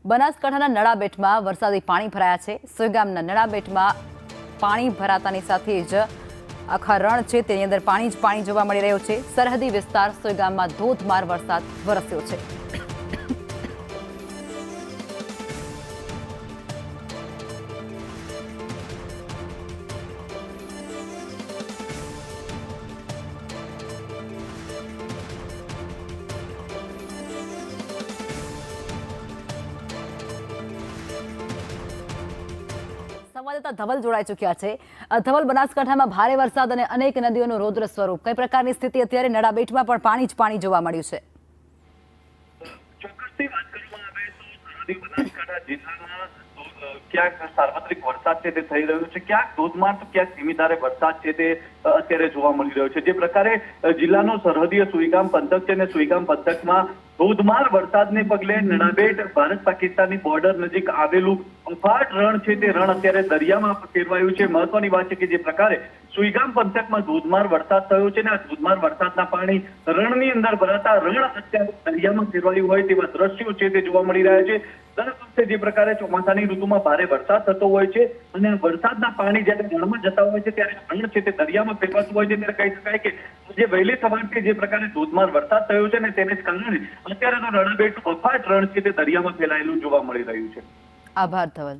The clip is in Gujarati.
બનાસકાંઠાના નળાબેટમાં વરસાદી પાણી ભરાયા છે। સોયગામના નળાબેટમાં પાણી ભરાતાની સાથે જ આખા રણ છે તેની અંદર પાણી જ પાણી જોવા મળી રહ્યો છે। સરહદી વિસ્તાર સોયગામમાં ધોધમાર વરસાદ વરસ્યો છે। સંવાદદાતા ધવલ જોડાઈ ચૂક્યા છે। ધવલ, બનાસકાંઠામાં ભારે વરસાદ અને અનેક નદીઓનું રૌદ્ર સ્વરૂપ, કઈ પ્રકારની સ્થિતિ અત્યારે નળાબેટમાં પણ પાણી જ પાણી જોવા મળ્યું છે? ચોક્કસથી વાત કરવામાં આવે તો સરહદી બનાસકાંઠા જિલ્લામાં ક્યાંક સાર્વત્રિક વરસાદ છે તે થઈ રહ્યો છે, ક્યાંક ધોધમાર તો ક્યાંક ધીમી ધારે વરસાદ છે તે અત્યારે જોવા મળી રહ્યો છે। જે પ્રકારે જિલ્લાનો સરહદીય સુઈગામ પંથક છે અને સુઈગામ પંથકમાં ધોધમાર વરસાદને પગલે નળાબેટ ભારત પાકિસ્તાનની બોર્ડર નજીક આવેલું અફાટ રણ છે તે રણ અત્યારે દરિયામાં ફેરવાયું છે। મહત્વની વાત છે કે જે પ્રકારે સુઈગામ પંથકમાં ધોધમાર વરસાદ થયો છે ને આ ધોધમાર વરસાદના પાણી રણની અંદર ભરાતા રણ અત્યારે દરિયામાં ફેરવાયું હોય તેવા દ્રશ્યો છે તે જોવા મળી રહ્યા છે। દર વખતે જે પ્રકારે ચોમાસાની ઋતુમાં ભારે વરસાદ થતો હોય છે અને વરસાદના પાણી જ્યારે રણમાં જતા હોય છે ત્યારે રણ છે તે દરિયામાં ફેરવાતું હોય છે ત્યારે કહી શકાય કે જે વહેલી સવારથી જે પ્રકારે ધોધમાર વરસાદ થયો છે ને તેને જ કારણે અત્યારે તો નળાબેટનું અફાટ રણ છે તે દરિયામાં ફેલાયેલું જોવા મળી રહ્યું છે। આભાર ધવલ।